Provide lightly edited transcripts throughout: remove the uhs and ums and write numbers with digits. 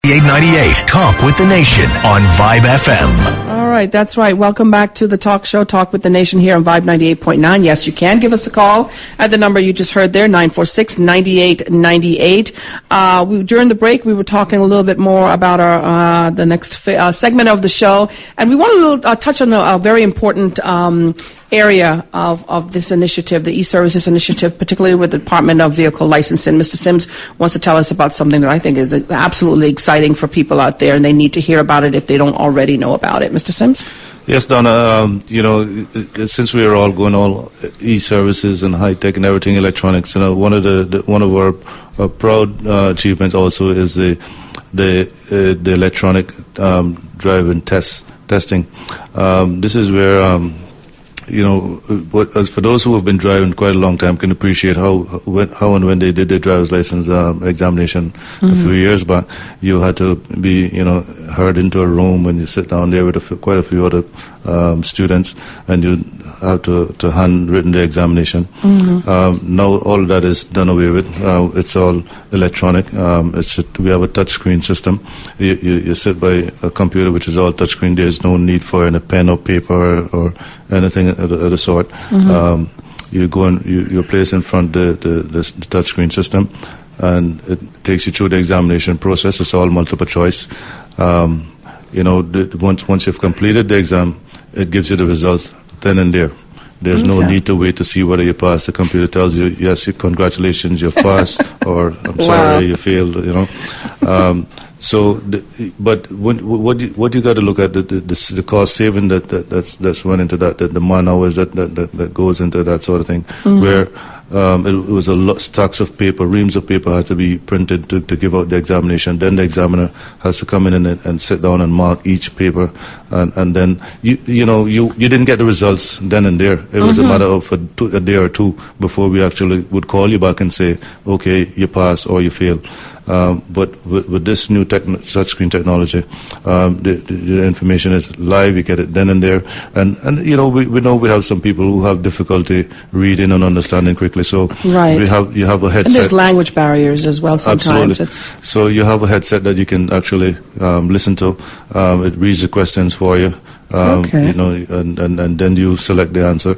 898 Talk with the Nation on Vibe FM. All right, that's right. Welcome back to the talk show, Talk with the Nation, here on Vibe 98.9. Yes, you can give us a call at the number you just heard there, 946-9898. During the break, we were talking a little bit more about our the next segment of the show, and we want to touch on a very important area of this initiative, the e-services initiative, particularly with the Department of Vehicle Licensing. Mr. Sims wants to tell us about something that I think is absolutely exciting for people out there, and they need to hear about it if they don't already know about it. Mr. Sims? Yes, Donna, since we are all going all e-services and high-tech and everything electronics, one of our proud achievements also is the electronic driving testing. This is where for those who have been driving quite a long time can appreciate how and when they did their driver's license examination a few years back, you had to be herd into a room and you sit down there with quite a few other students, and you have to handwritten the examination. Now all of that is done away with. It's all electronic. We have a touchscreen system. You sit by a computer which is all touchscreen. There's no need for a pen or paper or anything of the sort. You go and you're placed in front of the touchscreen system, and it takes you through the examination process. It's all multiple choice. Once you've completed the exam, it gives you the results then and there. There's no need to wait to see whether you passed. The computer tells you, yes, congratulations, you've passed, or I'm sorry, you failed. But what you got to look at the cost saving that's went into that, the man hours that goes into that sort of thing, where it was stacks of paper, reams of paper had to be printed to give out the examination. Then the examiner has to come in and sit down and mark each paper, and then you didn't get the results then and there. It was a matter of a day or two before we actually would call you back and say, okay, you pass or you fail. But with this new touchscreen technology, the information is live. You get it then and there, and we know we have some people who have difficulty reading and understanding quickly. So you have a headset. And there's language barriers as well sometimes. Absolutely. So you have a headset that you can actually listen to. It reads the questions for you. And then you select the answer.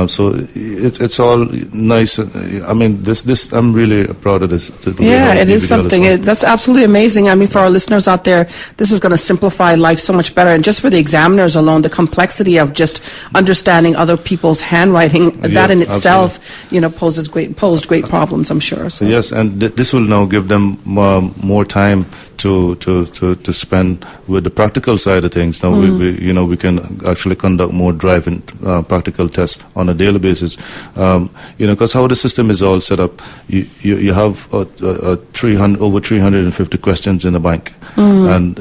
So it's all nice. I mean, this I'm really proud of this. Yeah, it is something. That's absolutely amazing. I mean, for our listeners out there, this is going to simplify life so much better. And just for the examiners alone, the complexity of just understanding other people's handwriting, that in itself, posed great problems, I'm sure. So. Yes, and this will now give them more time to spend with the practical side of things. Now we can actually conduct more driving practical tests on a daily basis. Because how the system is all set up, you have over 350 questions in the bank, and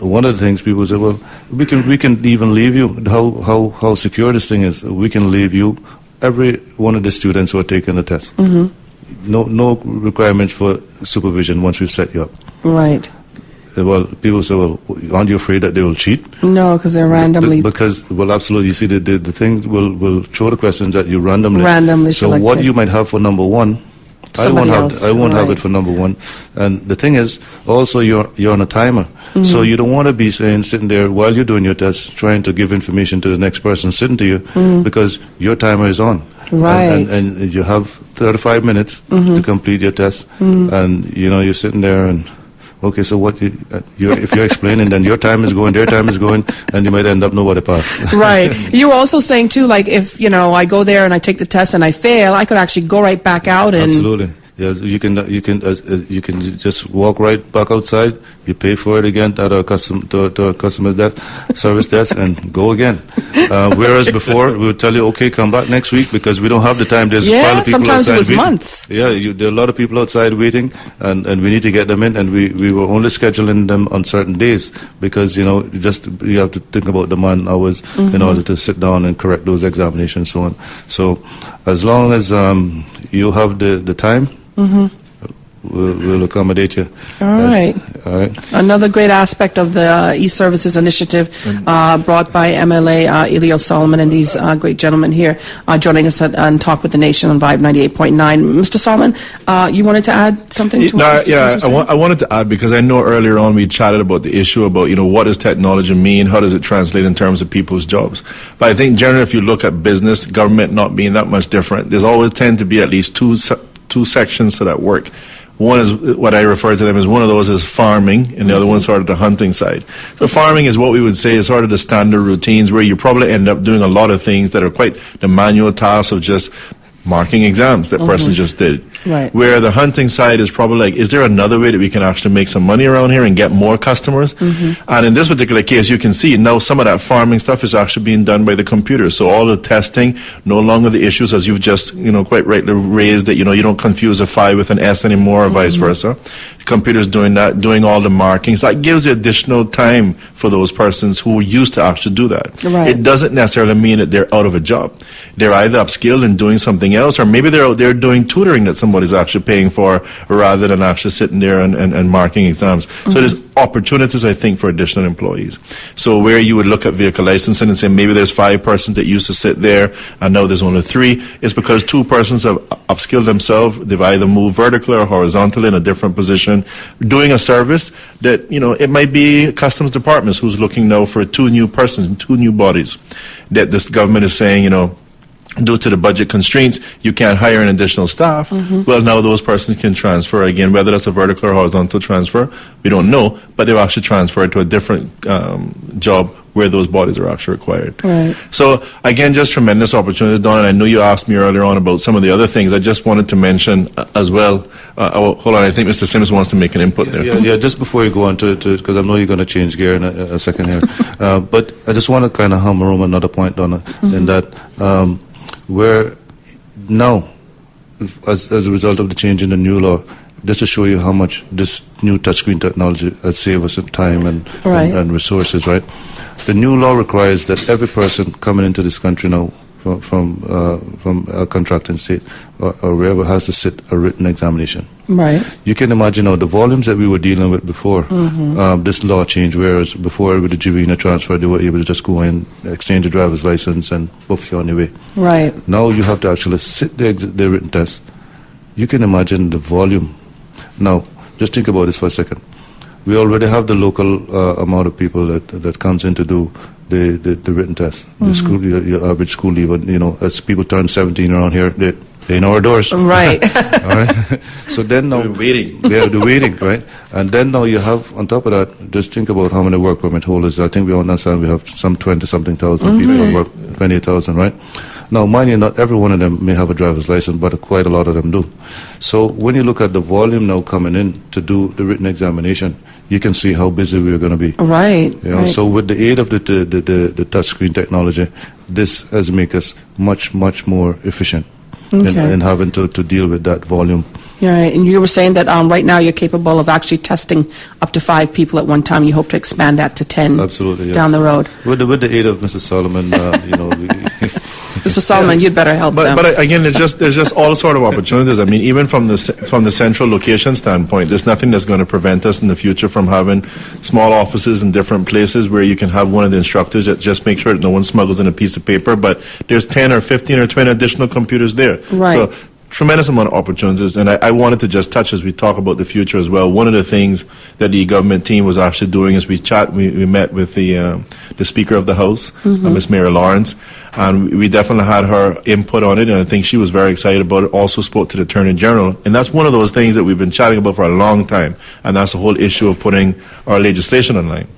one of the things people say, well, we can even leave you. How secure this thing is? We can leave you every one of the students who are taking the test. No requirements for supervision once we've set you up. Right. Well, people say, well, aren't you afraid that they will cheat? No, because they're randomly. Absolutely. You see, the thing will throw the questions at you randomly. So selected. what you might have for number one, I won't have it for number one. And the thing is, also you're on a timer, so you don't want to be sitting there while you're doing your test, trying to give information to the next person sitting to you, because your timer is on. Right. And you have 35 minutes to complete your test, and you're sitting there and. Okay, so what if you're explaining, then your time is going, their time is going, and you might end up nobody pass. Right. You were also saying too, like if I go there and I take the test and I fail, I could actually go right back out and. Absolutely. Yes, you can just walk right back outside. You pay for it again at our customer desk, service desk, and go again. Whereas before we would tell you, okay, come back next week because we don't have the time. There's a pile of people sometimes outside it was waiting. months. Yeah, there are a lot of people outside waiting, and we need to get them in, and we were only scheduling them on certain days because you have to think about the man hours in order to sit down and correct those examinations and so on. So as long as you have the time. we'll accommodate you. All right. All right. Another great aspect of the e-services initiative brought by MLA Ellio Solomon and these great gentlemen here joining us on Talk with the Nation on Vibe 98.9. Mr. Solomon, you wanted to add something to what Mr. Sims was I wanted to add, because I know earlier on we chatted about the issue about, what does technology mean? How does it translate in terms of people's jobs? But I think generally if you look at business, government not being that much different, there's always tend to be at least two sections to that work. One is what I refer to them as, one of those is farming, and the other one's sort of the hunting side. So farming is what we would say is sort of the standard routines, where you probably end up doing a lot of things that are quite the manual tasks of just marking exams that person just did. Right. Where the hunting side is probably like, is there another way that we can actually make some money around here and get more customers? And in this particular case, you can see now some of that farming stuff is actually being done by the computer. So all the testing, no longer the issues as you've just, quite rightly raised, that, you don't confuse a 5 with an S anymore or vice versa. The computer's doing that, doing all the markings. That gives the additional time for those persons who used to actually do that. Right. It doesn't necessarily mean that they're out of a job. They're either upskilled and doing something else, or maybe they're out there doing tutoring that somebody's actually paying for, rather than actually sitting there and marking exams. So there's opportunities, I think, for additional employees. So where you would look at vehicle licensing and say maybe there's 5 persons that used to sit there and now there's only 3, it's because 2 persons have upskilled themselves. They've either moved vertically or horizontally in a different position, doing a service that, it might be customs departments who's looking now for 2 new persons, 2 new bodies, that this government is saying, due to the budget constraints, you can't hire an additional staff. Well, now those persons can transfer again, whether that's a vertical or horizontal transfer, we don't know, but they'll actually transfer to a different job where those bodies are actually required. Right. So again, just tremendous opportunities, Donna. And I know you asked me earlier on about some of the other things. I just wanted to mention as well. Hold on, I think Mr. Sims wants to make an input there. Yeah, just before you go on to because I know you're going to change gear in a second here. But I just want to kind of hammer home another point, Donna, in that where now, as a result of the change in the new law, just to show you how much this new touchscreen technology has saved us in time and resources, right? The new law requires that every person coming into this country now from a contracting state or wherever has to sit a written examination. Right. You can imagine now the volumes that we were dealing with before this law change, whereas before with the Javina transfer, they were able to just go in, exchange a driver's license and buff you on your way. Right. Now you have to actually sit the written test. You can imagine the volume. Now, just think about this for a second. We already have the local amount of people that comes in to do the written test. Your average school leaver, as people turn 17 around here, they know our doors. Right. All right. So then now they're waiting, right? And then now you have on top of that, just think about how many work permit holders. I think we understand we have some 20-something thousand people who work, 28,000, right? Now, mind you, not every one of them may have a driver's license, but quite a lot of them do. So when you look at the volume now coming in to do the written examination, you can see how busy we're going to be. Right. So with the aid of the touchscreen technology, this has made us much, much more efficient in having to deal with that volume. Right, and you were saying that right now you're capable of actually testing up to 5 people at one time. You hope to expand that to 10 Absolutely, down the road. With the aid of Mrs. Solomon, Mr. Solomon, you'd better help them. But again, there's just all sort of opportunities. I mean, even from the central location standpoint, there's nothing that's going to prevent us in the future from having small offices in different places where you can have one of the instructors that just make sure that no one smuggles in a piece of paper, but there's 10 or 15 or 20 additional computers there. Right. So tremendous amount of opportunities, and I wanted to just touch as we talk about the future as well. One of the things that the government team was actually doing is we met with the Speaker of the House, Ms. Mary Lawrence, and we definitely had her input on it, and I think she was very excited about it. Also spoke to the Attorney General, and that's one of those things that we've been chatting about for a long time, and that's the whole issue of putting our legislation online.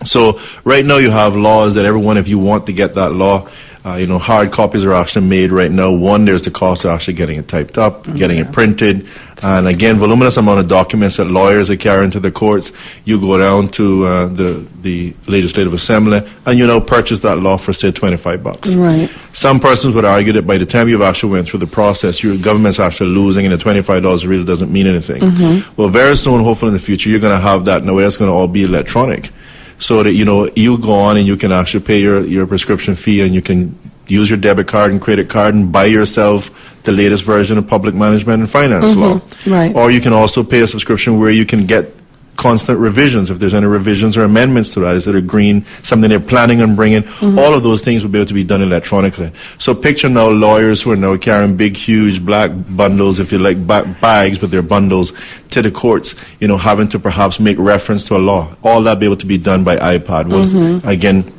So right now you have laws that everyone, if you want to get that law, hard copies are actually made right now. One, there's the cost of actually getting it typed up, getting it printed, and again, voluminous amount of documents that lawyers are carrying to the courts. You go down to the Legislative Assembly, and you now purchase that law for, say, $25. Right. Some persons would argue that by the time you've actually went through the process, your government's actually losing, and the $25 really doesn't mean anything. Well, very soon, hopefully in the future, you're going to have that. Now, it's going to all be electronic. So that, you go on and you can actually pay your prescription fee, and you can, use your debit card and credit card and buy yourself the latest version of public management and finance law. Right. Or you can also pay a subscription where you can get constant revisions, if there's any revisions or amendments to that, is it a green, something they're planning on bringing, all of those things will be able to be done electronically. So picture now lawyers who are now carrying big, huge black bundles, if you like, bags with their bundles to the courts, you know, having to perhaps make reference to a law. All that be able to be done by iPad. Again,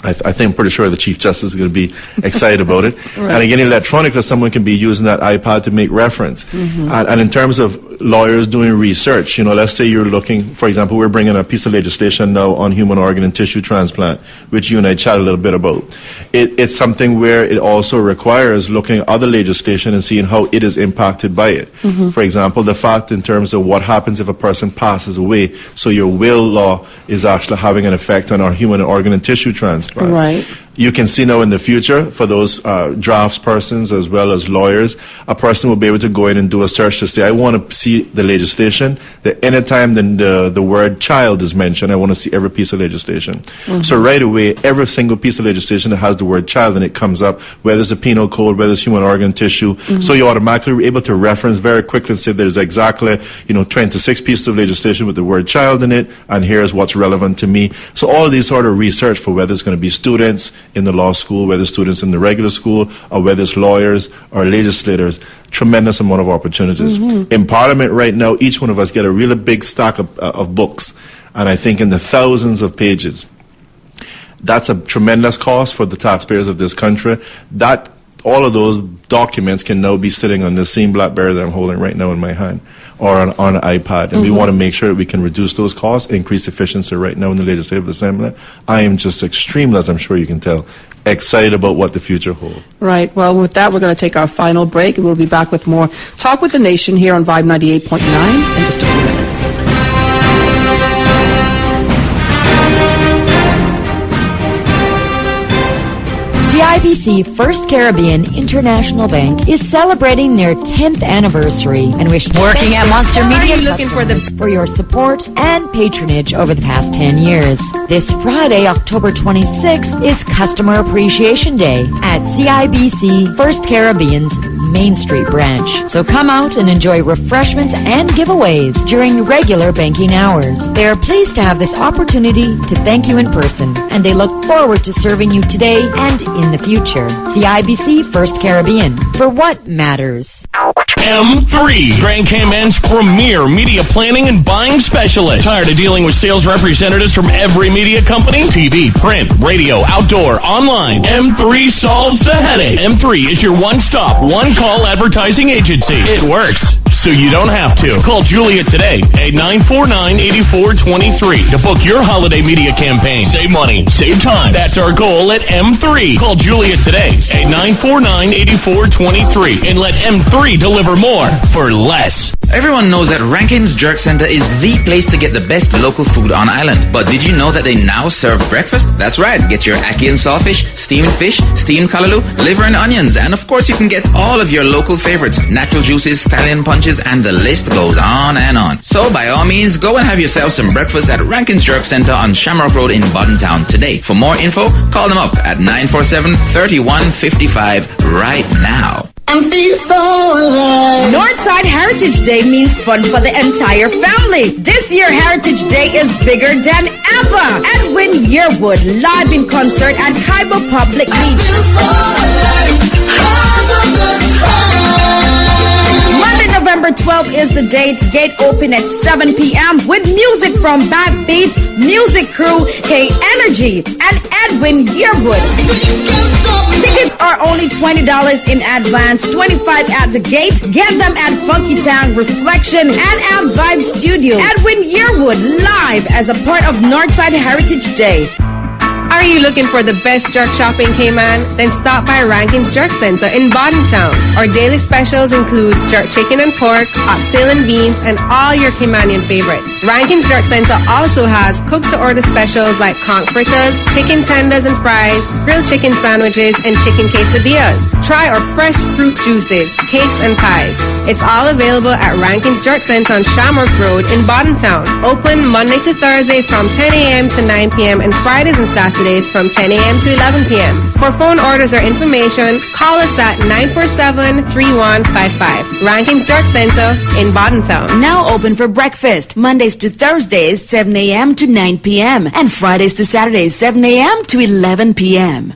I think I'm pretty sure the Chief Justice is going to be excited about it. Right. And again, electronically, someone can be using that iPad to make reference. And in terms of lawyers doing research, you know, let's say you're looking, for example, we're bringing a piece of legislation now on human organ and tissue transplant, which you and I chatted a little bit about. It's something where it also requires looking at other legislation and seeing how it is impacted by it. For example, the fact in terms of what happens if a person passes away, so your will law is actually having an effect on our human organ and tissue transplant. Right. You can see now in the future, for those drafts persons as well as lawyers, a person will be able to go in and do a search to say, I want to see the legislation, that anytime the word child is mentioned, I want to see every piece of legislation. So right away, every single piece of legislation that has the word child in it comes up, whether it's a penal code, whether it's human organ tissue. So you're automatically able to reference very quickly and say there's exactly, 26 pieces of legislation with the word child in it, and here's what's relevant to me. So all of these sort of research for whether it's going to be students in the law school, whether students in the regular school, or whether it's lawyers or legislators, tremendous amount of opportunities. In Parliament right now, each one of us get a really big stack of books, and I think in the thousands of pages. That's a tremendous cost for the taxpayers of this country. That all of those documents can now be sitting on the same BlackBerry that I'm holding right now in my hand, or on an iPad. And we want to make sure that we can reduce those costs, increase efficiency right now in the Legislative Assembly. I am just extremely, as I'm sure you can tell, excited about what the future holds. Right. Well, with that, we're going to take our final break, and we'll be back with more Talk with the Nation here on Vibe 98.9 in just a few minutes. CIBC First Caribbean International Bank is celebrating their 10th anniversary and wish working at Monster Media looking for your support and patronage over the past 10 years. This Friday, October 26th, is Customer Appreciation Day at CIBC First Caribbean's Main Street branch. So come out and enjoy refreshments and giveaways during regular banking hours. They are pleased to have this opportunity to thank you in person, and they look forward to serving you today and in the future. CIBC First Caribbean, for what matters. M3, Grand Cayman's premier media planning and buying specialist. Tired of dealing with sales representatives from every media company? TV, print, radio, outdoor, online. M3 solves the headache. M3 is your one-stop, one-call advertising agency. It works, so you don't have to. Call Julia today at 949-8423 to book your holiday media campaign. Save money, save time. That's our goal at M3. Call Julia today at 949-8423 and let M3 deliver more for less. Everyone knows that Rankin's Jerk Center is the place to get the best local food on island. But did you know that they now serve breakfast? That's right. Get your ackee and sawfish, steamed fish, steamed callaloo, liver and onions. And of course you can get all of your local favorites, natural juices, stallion punches, and the list goes on and on. So by all means, go and have yourself some breakfast at Rankin's Jerk Center on Shamrock Road in Boddentown today. For more info, call them up at 947-3155 right now. Northside Heritage Day means fun for the entire family. This year, Heritage Day is bigger than ever. Edwin Yearwood live in concert at Kaiba Public Beach. Monday, November 12th is the date. Gate open at 7 p.m. with music from Backbeats, Music Crew, K Energy, and Edwin Yearwood. Tickets are only $20 in advance, $25 at the gate. Get them at Funky Town, Reflection, and at Vibe Studio. Edwin Yearwood live as a part of Northside Heritage Day. Are you looking for the best jerk shop in Cayman? Then stop by Rankin's Jerk Center in Boddentown. Our daily specials include jerk chicken and pork, oxtail and beans, and all your Caymanian favorites. Rankin's Jerk Center also has cook-to-order specials like conch fritters, chicken tenders and fries, grilled chicken sandwiches, and chicken quesadillas. Try our fresh fruit juices, cakes, and pies. It's all available at Rankin's Jerk Center on Shamrock Road in Bodentown. Open Monday to Thursday from 10 a.m. to 9 p.m. and Fridays and Saturdays from 10 a.m. to 11 p.m. For phone orders or information, call us at 947-3155. Rankin's Jerk Center in Bodentown. Now open for breakfast, Mondays to Thursdays, 7 a.m. to 9 p.m. and Fridays to Saturdays, 7 a.m. to 11 p.m.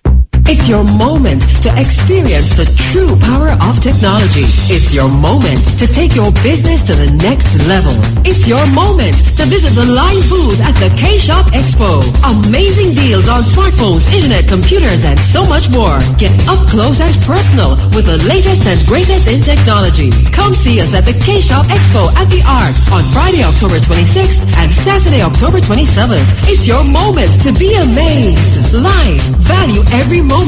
It's your moment to experience the true power of technology. It's your moment to take your business to the next level. It's your moment to visit the live booth at the K-Shop Expo. Amazing deals on smartphones, internet, computers, and so much more. Get up close and personal with the latest and greatest in technology. Come see us at the K-Shop Expo at the Arc on Friday, October 26th and Saturday, October 27th. It's your moment to be amazed. Live, value every moment.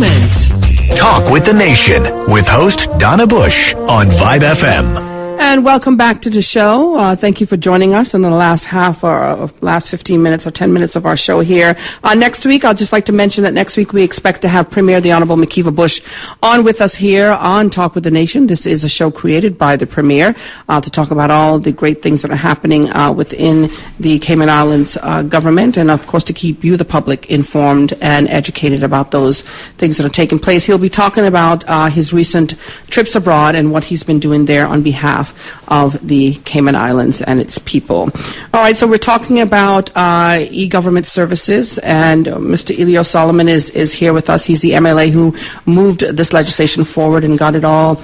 Talk with the Nation with host Donna Bush on Vibe FM. And welcome back to the show. Thank you for joining us in the last half or last 15 minutes or 10 minutes of our show here. Next week, I'd just like to mention that next week we expect to have Premier the Honorable McKeeva Bush on with us here on Talk with the Nation. This is a show created by the Premier to talk about all the great things that are happening within the Cayman Islands government, and of course to keep you, the public, informed and educated about those things that are taking place. He'll be talking about his recent trips abroad and what he's been doing there on behalf of the Cayman Islands and its people. All right, so we're talking about e-government services, and Mr. Ellio Solomon is here with us. He's the MLA who moved this legislation forward and got it all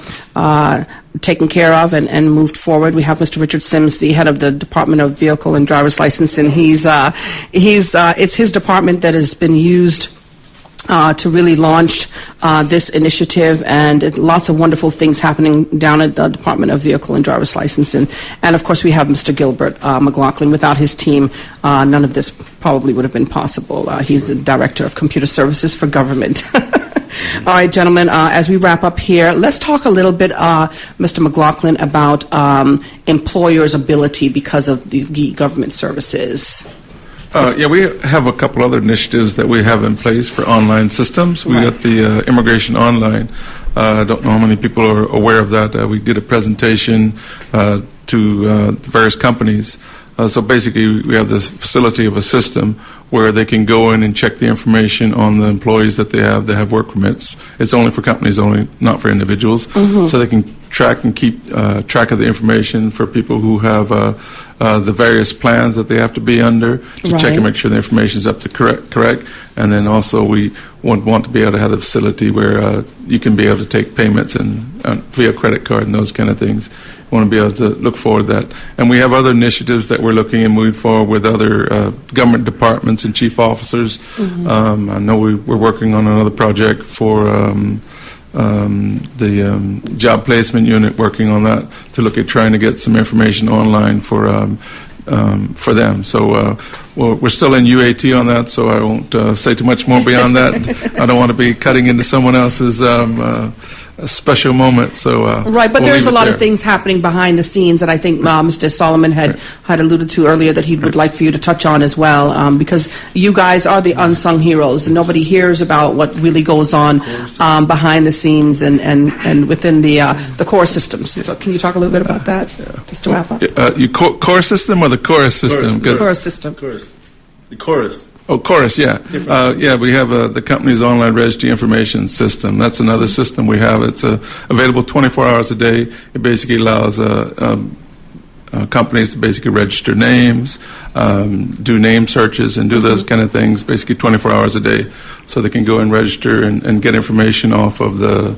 taken care of and moved forward. We have Mr. Richard Sims, the head of the Department of Vehicle and Driver's License, and it's his department that has been used to really launch this initiative, and lots of wonderful things happening down at the Department of Vehicle and Driver's License. And of course, we have Mr. Gilbert McGaughlin. Without his team, none of this probably would have been possible. He's the Director of Computer Services for Government. All right, gentlemen, as we wrap up here, let's talk a little bit, Mr. McGaughlin, about employers' ability because of the government services. We have a couple other initiatives that we have in place for online systems. We got the Immigration Online. I don't know how many people are aware of that. We did a presentation to various companies. So basically, we have this facility of a system where they can go in and check the information on the employees that they have. They have work permits. It's only for companies only, not for individuals. So they can track and keep track of the information for people who have the various plans that they have to be under to check and make sure the information is up to correct. And then also we want to be able to have a facility where you can be able to take payments and via credit card and those kind of things. We want to be able to look forward to that. And we have other initiatives that we're looking and moving forward with other government departments and chief officers. I know we're working on another project for the job placement unit, working on that to look at trying to get some information online for them. So we're still in UAT on that, so I won't say too much more beyond that. I don't want to be cutting into someone else's a special moment. So right, but there's a lot of things happening behind the scenes that I think Mr. Solomon had alluded to earlier that he would like for you to touch on as well, because you guys are the unsung heroes, and nobody hears about what really goes on behind the scenes and within the core systems. So can you talk a little bit about that, just to wrap up? You core system or the chorus system? Chorus system. The chorus. Oh, Chorus, yeah. We have the company's online registry information system. That's another system we have. It's available 24 hours a day. It basically allows companies to basically register names, do name searches, and do those kind of things basically 24 hours a day. So they can go and register and get information off of the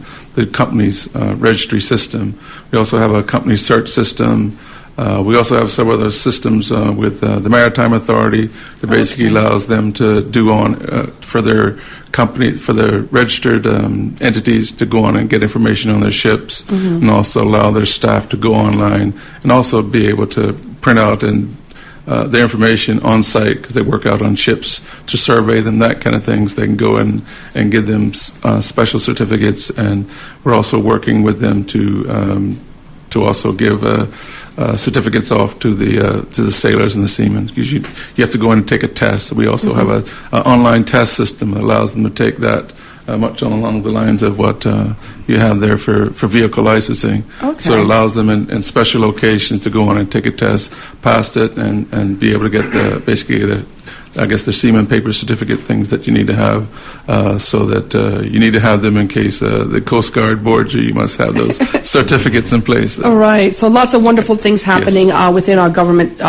company's registry system. We also have a company search system. We also have several other systems with the Maritime Authority that basically allows them to do on for their company, for their registered entities to go on and get information on their ships, and also allow their staff to go online and also be able to print out and the information on site because they work out on ships to survey them, that kind of things. They can go in and give them special certificates, and we're also working with them to also give certificates off to the sailors and the seamen, because you have to go in and take a test. We also have an online test system that allows them to take that much along the lines of what you have there for vehicle licensing. Okay. So it allows them in special locations to go on and take a test, pass it, and be able to get basically the seaman paper certificate things that you need to have, so that you need to have them in case the Coast Guard boards you. You must have those certificates in place. All right. So lots of wonderful things happening within our government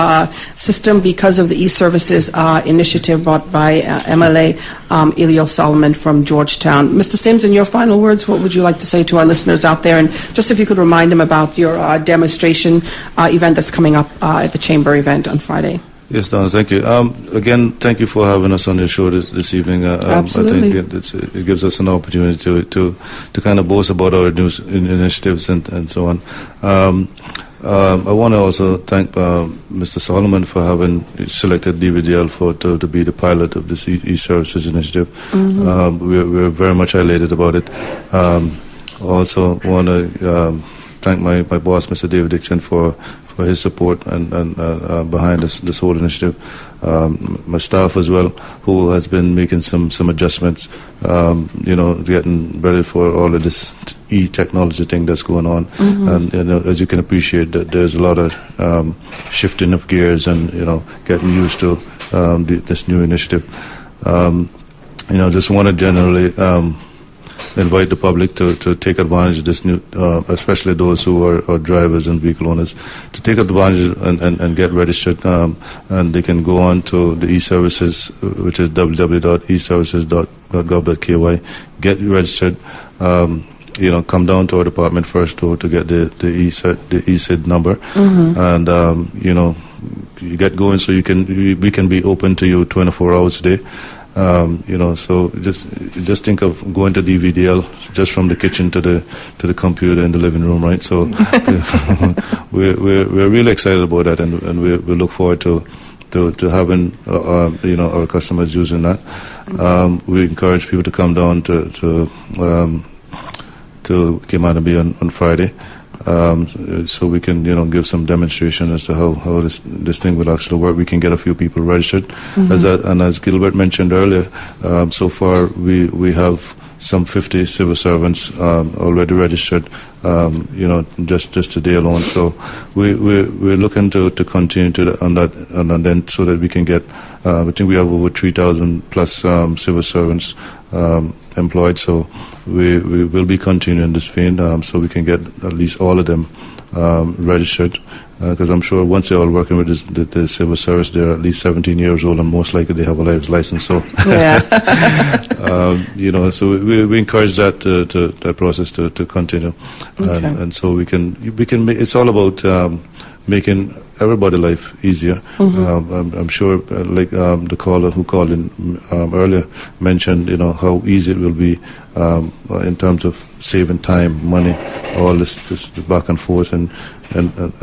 system because of the e-services initiative brought by MLA Ellio Solomon from Georgetown. Mr. Sims, in your final words, what would you like to say to our listeners out there? And just if you could remind them about your demonstration event that's coming up at the Chamber event on Friday. Yes, Donna, thank you. Again, thank you for having us on your show this evening. Absolutely. I think it gives us an opportunity to kind of boast about our new initiatives and so on. I want to also thank Mr. Solomon for having selected DVDL to be the pilot of this e-services initiative. We're very much elated about it. Also want to thank my boss, Mr. David Dixon, for his support and behind this whole initiative. My staff as well, who has been making some adjustments, getting ready for all of this e-technology thing that's going on. And as you can appreciate, that there's a lot of shifting of gears and getting used to this new initiative. Just want to generally invite the public to take advantage of this new, especially those who are drivers and vehicle owners, to take advantage and get registered. And they can go on to the e-services, which is www.eservices.gov.ky, get registered. Come down to our department first to get the ESID number, and you get going so we can be open to you 24 hours a day. So just think of going to DVDL just from the kitchen to the computer in the living room, right? So we're really excited about that, and we look forward to having our customers using that. We encourage people to come down to Cayman Bay on Friday. So we can, give some demonstration as to how this thing will actually work. We can get a few people registered, as Gilbert mentioned earlier. So far, we have some 50 civil servants already registered. Just today alone. So we're looking to continue on that, and then so that we can get. I think we have over 3,000 plus civil servants employed, so we will be continuing this vein, so we can get at least all of them registered, because I'm sure once they're all working with the civil service, they're at least 17 years old, and most likely they have a license. So, so we encourage that process to continue, and so we can make, it's all about making everybody's life easier. I'm sure, the caller who called in earlier mentioned, how easy it will be in terms of saving time, money, all this back and forth and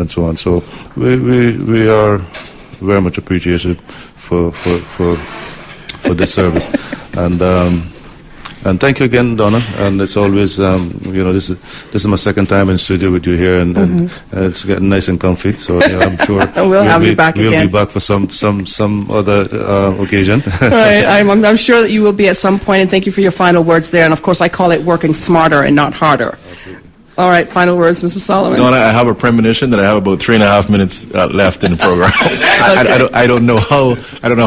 so on. So we are very much appreciative for this service, and thank you again, Donna. And it's always, this is my second time in the studio with you here, and it's getting nice and comfy. So I'm sure we'll have you back again. We'll be back for some other occasion. Right. I'm sure that you will be at some point. And thank you for your final words there. And of course, I call it working smarter and not harder. Absolutely. All right, final words, Mr. Solomon. Donna, I have a premonition that I have about 3.5 minutes left in the program. I don't know how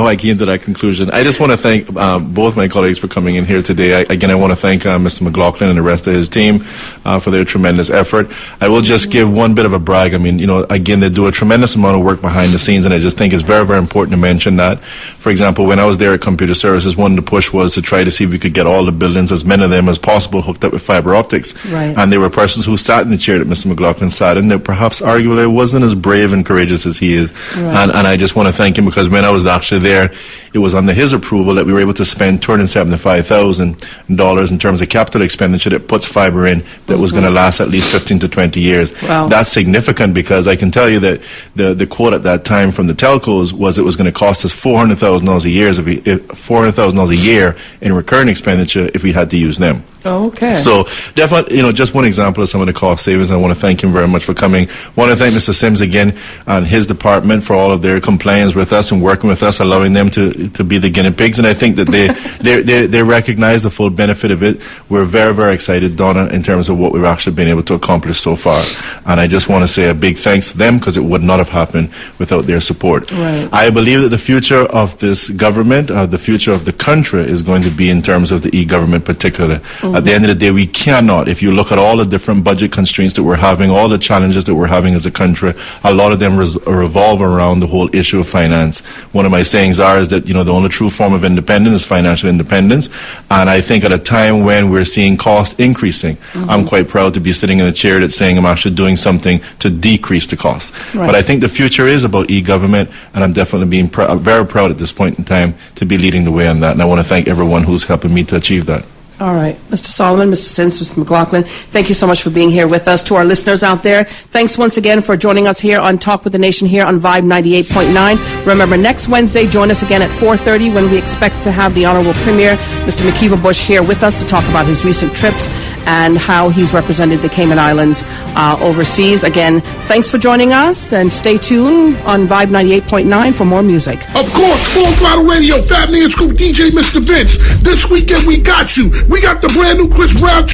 I came to that conclusion. I just want to thank both my colleagues for coming in here today. I want to thank Mr. McGaughlin and the rest of his team for their tremendous effort. I will just give one bit of a brag. I mean, again, they do a tremendous amount of work behind the scenes, and I just think it's very, very important to mention that. For example, when I was there at Computer Services, one of the push was to try to see if we could get all the buildings, as many of them as possible, hooked up with fiber optics. Right. And there were persons who sat in the chair that Mr. McGaughlin sat in that perhaps arguably wasn't as brave and courageous as he is. Right. And I just want to thank him, because when I was actually there, it was under his approval that we were able to spend $275,000 in terms of capital expenditure that puts fiber in that was going to last at least 15 to 20 years. Wow. That's significant, because I can tell you that the quote at that time from the telcos was it was going to cost us $400,000 a year in recurring expenditure if we had to use them. Okay. So definitely, just one example of some of the cost savings. I want to thank him very much for coming. I want to thank Mr. Sims again and his department for all of their compliance with us and working with us, allowing them to be the guinea pigs. And I think that they recognize the full benefit of it. We're very, very excited, Donna, in terms of what we've actually been able to accomplish so far. And I just want to say a big thanks to them, because it would not have happened without their support. Right. I believe that the future of this government, the future of the country, is going to be in terms of the e-government particularly. At the end of the day, we cannot, if you look at all the different budget constraints that we're having, all the challenges that we're having as a country, a lot of them revolve around the whole issue of finance. One of my sayings is that, the only true form of independence is financial independence. And I think at a time when we're seeing costs increasing, I'm quite proud to be sitting in a chair that's saying I'm actually doing something to decrease the cost. Right. But I think the future is about e-government, and I'm definitely being very proud at this point in time to be leading the way on that. And I want to thank everyone who's helping me to achieve that. All right. Mr. Solomon, Mr. Sims, Mr. McGaughlin, thank you so much for being here with us. To our listeners out there, thanks once again for joining us here on Talk with the Nation here on Vibe 98.9. Remember, next Wednesday, join us again at 4:30 when we expect to have the Honorable Premier, Mr. McKeeva Bush, here with us to talk about his recent trips and how he's represented the Cayman Islands overseas. Again, thanks for joining us, and stay tuned on Vibe 98.9 for more music. Of course, Full Throttle Radio, Fat Man Scoop, DJ Mr. Vince. This weekend we got you. We got the brand new Chris Brown